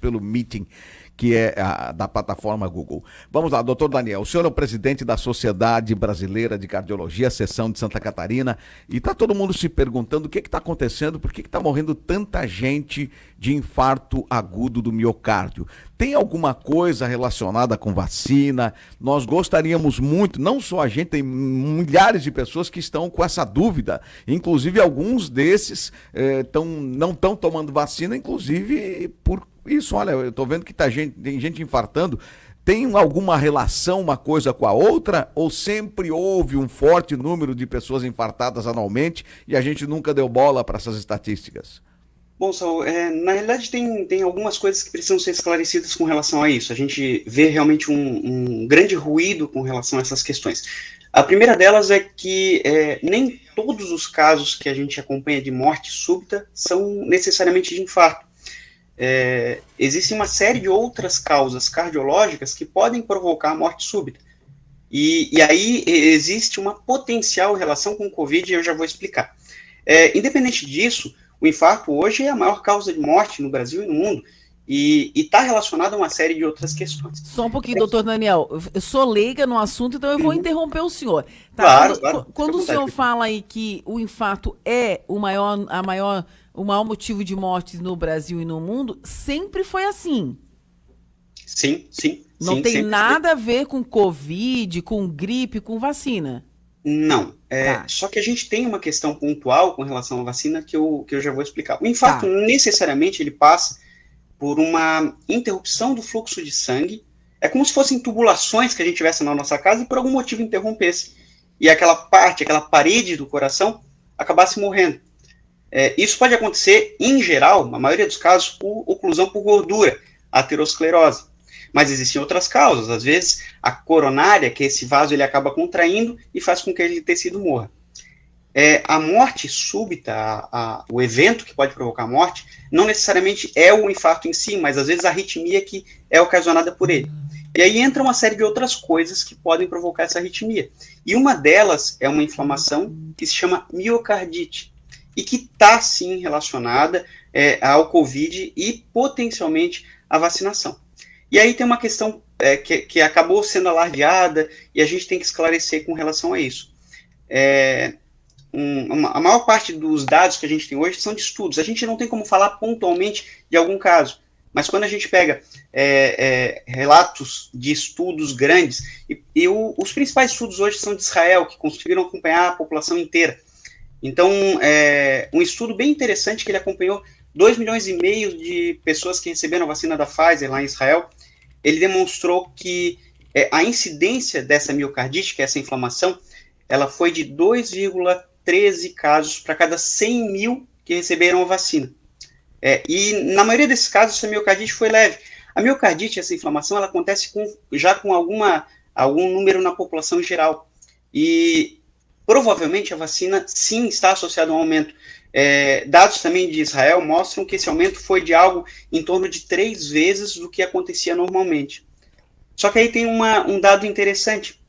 pelo Meeting, que é da plataforma Google. Vamos lá, doutor Daniel, o senhor é o presidente da Sociedade Brasileira de Cardiologia, seção de Santa Catarina, e está todo mundo se perguntando o que está acontecendo, por que está morrendo tanta gente de infarto agudo do miocárdio. Tem alguma coisa relacionada com vacina? Nós gostaríamos muito, não só a gente, tem milhares de pessoas que estão com essa dúvida, inclusive alguns desses não estão tomando vacina, inclusive por isso. Olha, eu estou vendo que tem gente infartando. Tem alguma relação uma coisa com a outra? Ou sempre houve um forte número de pessoas infartadas anualmente e a gente nunca deu bola para essas estatísticas? Bom, Saul, na realidade tem algumas coisas que precisam ser esclarecidas com relação a isso. A gente vê realmente um grande ruído com relação a essas questões. A primeira delas é que nem todos os casos que a gente acompanha de morte súbita são necessariamente de infarto. Existe uma série de outras causas cardiológicas que podem provocar a morte súbita. E aí existe uma potencial relação com o Covid, e eu já vou explicar. Independente disso, o infarto hoje é a maior causa de morte no Brasil e no mundo, e está relacionado a uma série de outras questões. Só um pouquinho, doutor Daniel. Eu sou leiga no assunto, então eu vou interromper o senhor. Tá? Claro. Quando o senhor fala aí que o infarto é o maior motivo de mortes no Brasil e no mundo, sempre foi assim. Sim. Não tem nada a ver com Covid, com gripe, com vacina. Não. Tá. Só que a gente tem uma questão pontual com relação à vacina que eu já vou explicar. O infarto, necessariamente, ele passa por uma interrupção do fluxo de sangue. É como se fossem tubulações que a gente tivesse na nossa casa e por algum motivo interrompesse. E aquela parede do coração acabasse morrendo. Isso pode acontecer, em geral, na maioria dos casos, por oclusão por gordura, aterosclerose. Mas existem outras causas. Às vezes, a coronária, que esse vaso ele acaba contraindo e faz com que aquele tecido morra. A morte súbita, o evento que pode provocar a morte, não necessariamente é o infarto em si, mas às vezes a arritmia que é ocasionada por ele. E aí entra uma série de outras coisas que podem provocar essa arritmia. E uma delas é uma inflamação que se chama miocardite, e que está, sim, relacionada ao Covid e potencialmente à vacinação. E aí tem uma questão que acabou sendo alardeada e a gente tem que esclarecer com relação a isso. A maior parte dos dados que a gente tem hoje são de estudos. A gente não tem como falar pontualmente de algum caso, mas quando a gente pega relatos de estudos grandes, os principais estudos hoje são de Israel, que conseguiram acompanhar a população inteira. Então, um estudo bem interessante que ele acompanhou 2,5 milhões de pessoas que receberam a vacina da Pfizer lá em Israel. Ele demonstrou que a incidência dessa miocardite, que é essa inflamação, ela foi de 2,13 casos para cada 100 mil que receberam a vacina. E na maioria desses casos, essa miocardite foi leve. A miocardite, essa inflamação, ela acontece já com algum número na população geral. E provavelmente a vacina, sim, está associada a um aumento. Dados também de Israel mostram que esse aumento foi de algo em torno de 3 vezes do que acontecia normalmente. Só que aí tem um dado interessante.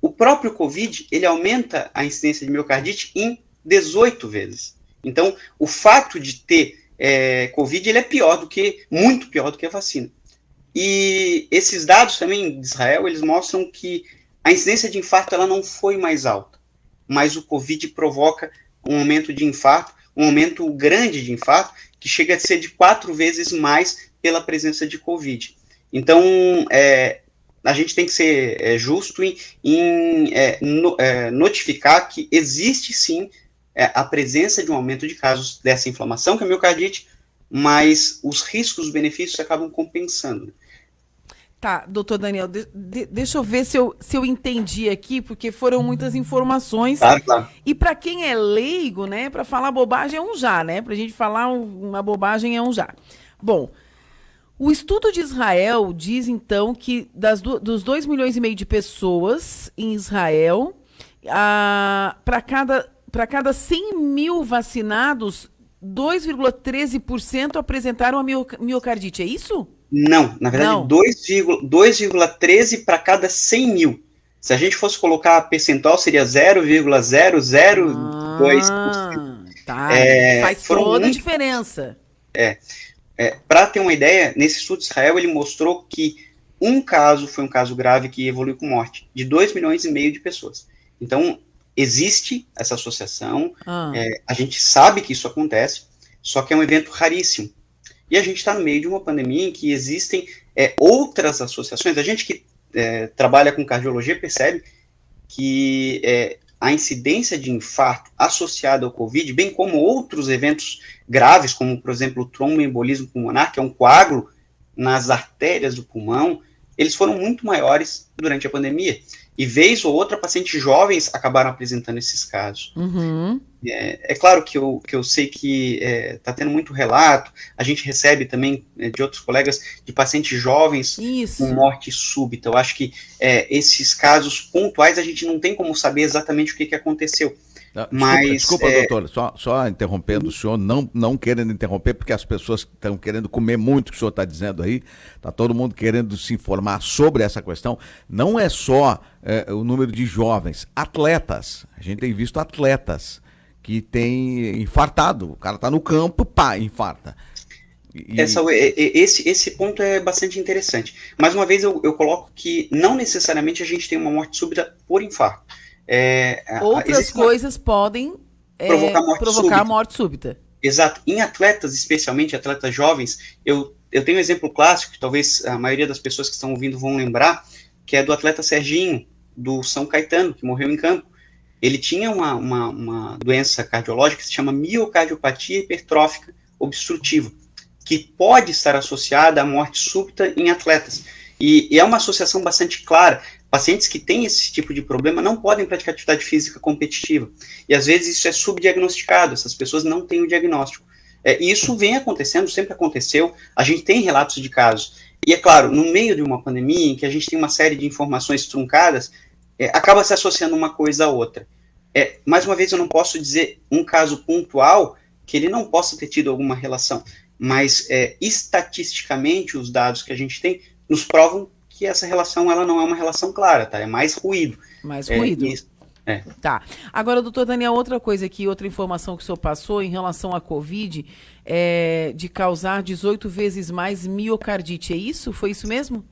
O próprio Covid, ele aumenta a incidência de miocardite em 18 vezes. Então, o fato de ter Covid, ele é muito pior do que a vacina. E esses dados também de Israel, eles mostram que a incidência de infarto ela não foi mais alta, mas o Covid provoca um aumento de infarto, um aumento grande de infarto, que chega a ser de 4 vezes mais pela presença de Covid. Então, a gente tem que ser justo em notificar que existe sim a presença de um aumento de casos dessa inflamação, que é a miocardite, mas os riscos, os benefícios acabam compensando. Tá, doutor Daniel, deixa eu ver se eu entendi aqui, porque foram muitas informações. Claro. E para quem é leigo, né, para falar bobagem é um já, né? Pra gente falar uma bobagem é um já. Bom, o estudo de Israel diz, então, que dos 2,5 milhões de pessoas em Israel, para cada 100 mil vacinados, 2,13% apresentaram a miocardite, é isso? Não, na verdade, 2,13 para cada 100 mil. Se a gente fosse colocar a percentual, seria 0,002%. Tá, faz toda a diferença. Para ter uma ideia, nesse estudo de Israel, ele mostrou que um caso foi um caso grave que evoluiu com morte, de 2,5 milhões de pessoas. Então, existe essa associação, a gente sabe que isso acontece, só que é um evento raríssimo. E a gente está no meio de uma pandemia em que existem outras associações. A gente que trabalha com cardiologia percebe que a incidência de infarto associada ao Covid, bem como outros eventos graves, como, por exemplo, o tromboembolismo pulmonar, que é um coágulo nas artérias do pulmão, eles foram muito maiores durante a pandemia. E vez ou outra, pacientes jovens acabaram apresentando esses casos. Uhum. É claro que eu sei que está tendo muito relato, a gente recebe também de outros colegas de pacientes jovens com morte súbita. Eu acho que esses casos pontuais a gente não tem como saber exatamente o que aconteceu. Desculpa, doutor, só interrompendo o senhor, não querendo interromper, porque as pessoas estão querendo comer muito o que o senhor está dizendo aí, está todo mundo querendo se informar sobre essa questão. Não é só o número de jovens, atletas, a gente tem visto atletas que têm infartado, o cara está no campo, pá, infarta. Esse ponto é bastante interessante. Mais uma vez eu coloco que não necessariamente a gente tem uma morte súbita por infarto. Outras coisas podem provocar morte súbita. Exato. Em atletas, especialmente atletas jovens, eu tenho um exemplo clássico, que talvez a maioria das pessoas que estão ouvindo vão lembrar, que é do atleta Serginho, do São Caetano, que morreu em campo. Ele tinha uma doença cardiológica que se chama miocardiopatia hipertrófica obstrutiva, que pode estar associada à morte súbita em atletas. E é uma associação bastante clara. Pacientes que têm esse tipo de problema não podem praticar atividade física competitiva. E às vezes isso é subdiagnosticado, essas pessoas não têm o diagnóstico. E isso vem acontecendo, sempre aconteceu, a gente tem relatos de casos. E é claro, no meio de uma pandemia, em que a gente tem uma série de informações truncadas, acaba se associando uma coisa a outra. Mais uma vez, eu não posso dizer um caso pontual que ele não possa ter tido alguma relação, mas estatisticamente os dados que a gente tem nos provam que essa relação ela não é uma relação clara, tá? É mais ruído. Mais ruído. Tá. Agora, doutor Daniel, outra coisa aqui, outra informação que o senhor passou em relação à Covid, de causar 18 vezes mais miocardite, é isso? Foi isso mesmo?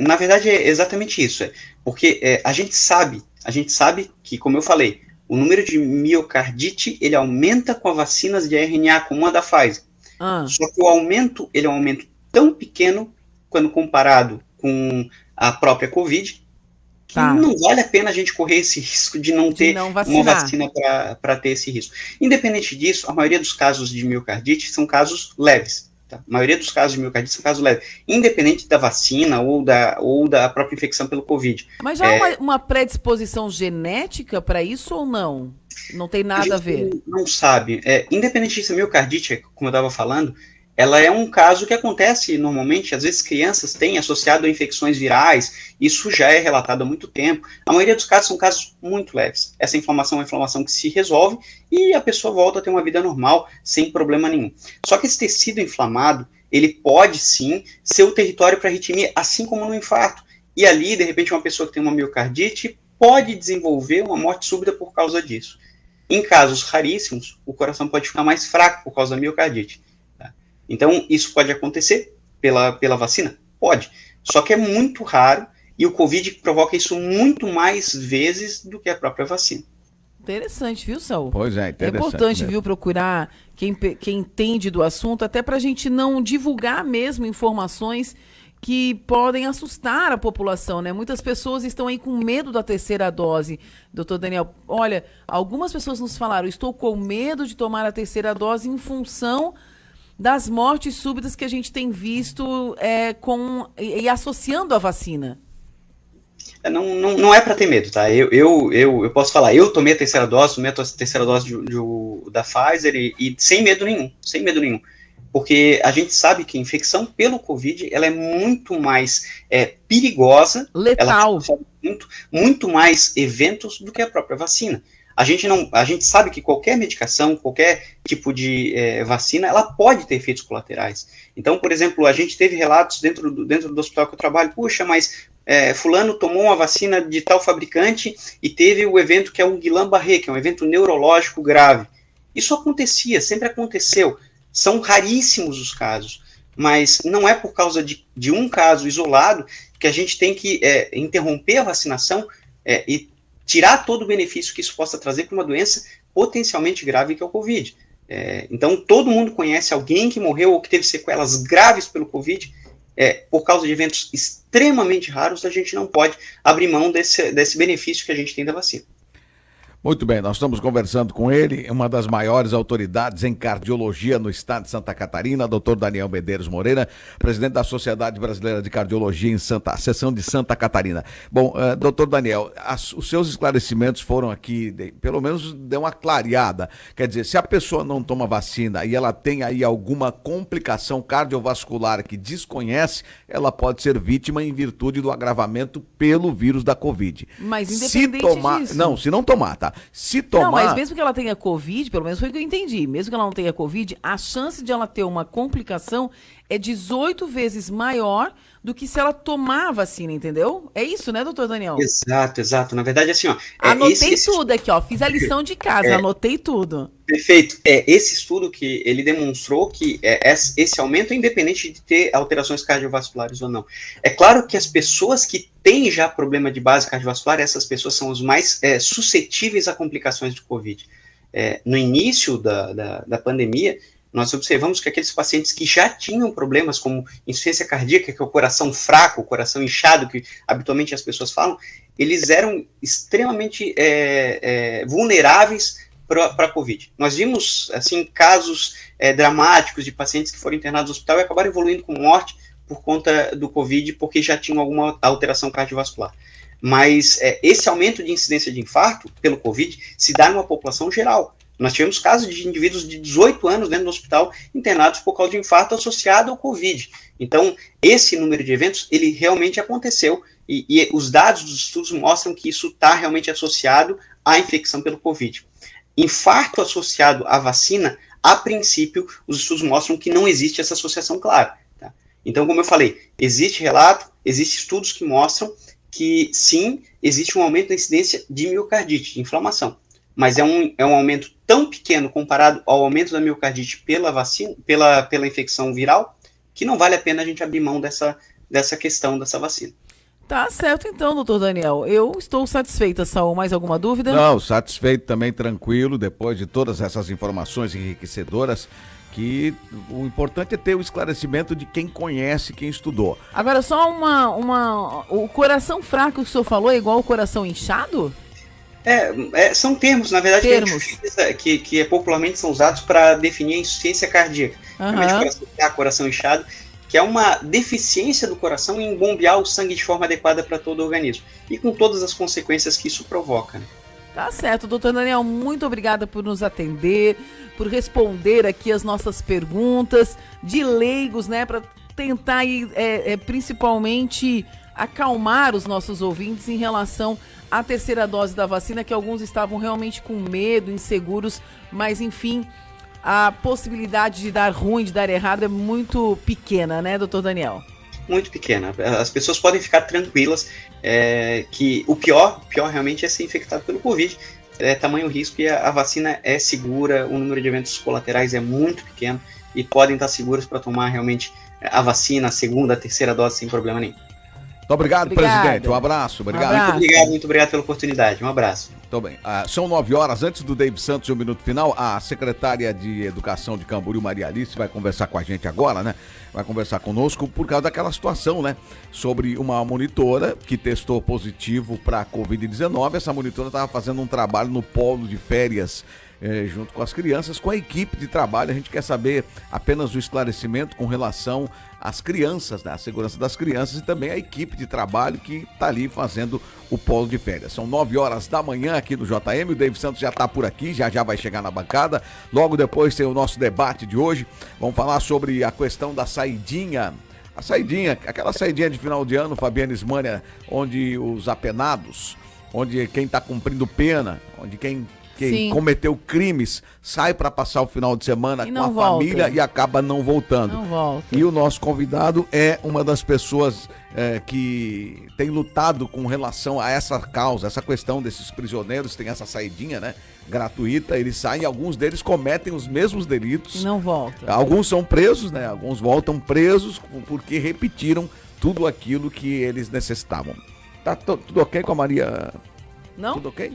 Na verdade, é exatamente isso. Porque a gente sabe que, como eu falei, o número de miocardite, ele aumenta com as vacinas de RNA, como a da Pfizer. Só que o aumento, ele é um aumento tão pequeno, quando comparado com a própria Covid, que não vale a pena a gente correr esse risco de não ter uma vacina para ter esse risco. Independente disso, a maioria dos casos de miocardite são casos leves. Tá? A maioria dos casos de miocardite são casos leves, independente da vacina ou da própria infecção pelo Covid. Mas já há uma predisposição genética para isso ou não? Não tem nada a ver? Não sabe. Independente disso, a miocardite, como eu estava falando, ela é um caso que acontece normalmente, às vezes crianças têm associado a infecções virais, isso já é relatado há muito tempo. A maioria dos casos são casos muito leves. Essa inflamação é uma inflamação que se resolve e a pessoa volta a ter uma vida normal, sem problema nenhum. Só que esse tecido inflamado, ele pode sim ser o território para arritmia, assim como no infarto. E ali, de repente, uma pessoa que tem uma miocardite pode desenvolver uma morte súbita por causa disso. Em casos raríssimos, o coração pode ficar mais fraco por causa da miocardite. Então, isso pode acontecer pela vacina? Pode. Só que é muito raro e o Covid provoca isso muito mais vezes do que a própria vacina. Interessante, viu, Saul? Pois é, interessante. É importante, mesmo. viu, procurar quem entende do assunto, até para a gente não divulgar mesmo informações que podem assustar a população, né? Muitas pessoas estão aí com medo da terceira dose. Doutor Daniel, olha, algumas pessoas nos falaram, estou com medo de tomar a terceira dose em função das mortes súbitas que a gente tem visto e associando a vacina. Não é para ter medo, tá? Eu posso falar, eu tomei a terceira dose da Pfizer e sem medo nenhum. Porque a gente sabe que a infecção pelo Covid, ela é muito mais perigosa. Letal. Ela muito mais eventos do que a própria vacina. A gente sabe que qualquer medicação, qualquer tipo de vacina, ela pode ter efeitos colaterais. Então, por exemplo, a gente teve relatos dentro do hospital que eu trabalho, puxa, mas fulano tomou uma vacina de tal fabricante e teve o evento que é um Guillain-Barré, que é um evento neurológico grave. Isso acontecia, sempre aconteceu. São raríssimos os casos, mas não é por causa de um caso isolado que a gente tem que interromper a vacinação e tirar todo o benefício que isso possa trazer para uma doença potencialmente grave que é o Covid. Então, todo mundo conhece alguém que morreu ou que teve sequelas graves pelo Covid. Por causa de eventos extremamente raros, a gente não pode abrir mão desse benefício que a gente tem da vacina. Muito bem, nós estamos conversando com ele, uma das maiores autoridades em cardiologia no estado de Santa Catarina, Dr. Daniel Medeiros Moreira, presidente da Sociedade Brasileira de Cardiologia em seção de Santa Catarina. Bom, Dr. Daniel, os seus esclarecimentos foram aqui, pelo menos deu uma clareada. Quer dizer, se a pessoa não toma vacina e ela tem aí alguma complicação cardiovascular que desconhece, ela pode ser vítima em virtude do agravamento pelo vírus da Covid. Mas independente disso... Não, se não tomar, tá? Se tomar... Não, mas mesmo que ela tenha Covid, pelo menos foi o que eu entendi, mesmo que ela não tenha Covid, a chance de ela ter uma complicação é 18 vezes maior do que se ela tomar a vacina, entendeu? É isso, né, doutor Daniel? Exato. Na verdade, assim, ó... Anotei tudo aqui, ó. Fiz a lição de casa, anotei tudo. Perfeito. Esse estudo que ele demonstrou que esse aumento é independente de ter alterações cardiovasculares ou não. É claro que as pessoas que têm já problema de base cardiovascular, essas pessoas são os mais suscetíveis a complicações de Covid. No início da pandemia, nós observamos que aqueles pacientes que já tinham problemas como insuficiência cardíaca, que é o coração fraco, o coração inchado, que habitualmente as pessoas falam, eles eram extremamente vulneráveis para a Covid. Nós vimos, assim, casos dramáticos de pacientes que foram internados no hospital e acabaram evoluindo com morte por conta do Covid, porque já tinham alguma alteração cardiovascular. Mas esse aumento de incidência de infarto pelo Covid se dá numa população geral. Nós tivemos casos de indivíduos de 18 anos dentro do hospital internados por causa de infarto associado ao Covid. Então, esse número de eventos, ele realmente aconteceu e os dados dos estudos mostram que isso está realmente associado à infecção pelo Covid. Infarto associado à vacina, a princípio, os estudos mostram que não existe essa associação clara. Tá? Então, como eu falei, existe relato, existem estudos que mostram que, sim, existe um aumento da incidência de miocardite, de inflamação. Mas é um aumento tão pequeno comparado ao aumento da miocardite pela vacina, pela infecção viral, que não vale a pena a gente abrir mão dessa questão dessa vacina. Tá certo então, doutor Daniel. Eu estou satisfeita, Saul. Mais alguma dúvida? Não, satisfeito também, tranquilo, depois de todas essas informações enriquecedoras, que o importante é ter o esclarecimento de quem conhece, quem estudou. Agora, só o coração fraco que o senhor falou é igual ao coração inchado? São termos, na verdade, que popularmente são usados para definir a insuficiência cardíaca. Realmente, coração fraco, coração inchado, que é uma deficiência do coração em bombear o sangue de forma adequada para todo o organismo. E com todas as consequências que isso provoca, né? Tá certo, doutor Daniel, muito obrigada por nos atender, por responder aqui as nossas perguntas de leigos, né, para tentar aí, principalmente acalmar os nossos ouvintes em relação à terceira dose da vacina, que alguns estavam realmente com medo, inseguros, mas enfim, a possibilidade de dar ruim, de dar errado é muito pequena, né, doutor Daniel? Muito pequena. As pessoas podem ficar tranquilas que o pior realmente é ser infectado pelo Covid. É tamanho risco e a vacina é segura, o número de eventos colaterais é muito pequeno e podem estar seguros para tomar realmente a vacina, a segunda, a terceira dose sem problema nenhum. Muito obrigado, presidente. Um abraço. Obrigado. Muito obrigado pela oportunidade. Um abraço. Muito bem. São 9 horas. Antes do David Santos e o minuto final, a secretária de Educação de Camboriú, Maria Alice, vai conversar com a gente agora, né? Vai conversar conosco por causa daquela situação, né? Sobre uma monitora que testou positivo para a Covid-19. Essa monitora estava fazendo um trabalho no polo de férias junto com as crianças, com a equipe de trabalho. A gente quer saber apenas o esclarecimento com relação às crianças, né? A segurança das crianças e também a equipe de trabalho que está ali fazendo o polo de férias. São 9 horas da manhã aqui no JM, o David Santos já está por aqui, já vai chegar na bancada. Logo depois tem o nosso debate de hoje. Vamos falar sobre a questão da saidinha. A saidinha, aquela saidinha de final de ano, Fabiana Ismânia, onde os apenados, onde quem está cumprindo pena, onde quem Sim. cometeu crimes, sai para passar o final de semana E com não a volta. família e acaba não voltando. Não volta. E o nosso convidado é uma das pessoas que tem lutado com relação a essa causa, essa questão desses prisioneiros, tem essa saidinha, né, gratuita, eles saem, alguns deles cometem os mesmos delitos. E não volta. Alguns são presos, né, alguns voltam presos porque repetiram tudo aquilo que eles necessitavam. Tá tudo ok com a Maria? Não? Tudo ok?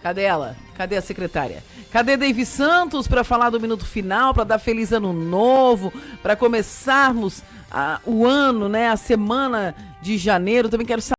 Cadê ela? Cadê a secretária? Cadê David Santos para falar do minuto final, para dar feliz ano novo, para começarmos o ano, né, a semana de janeiro? Também quero saber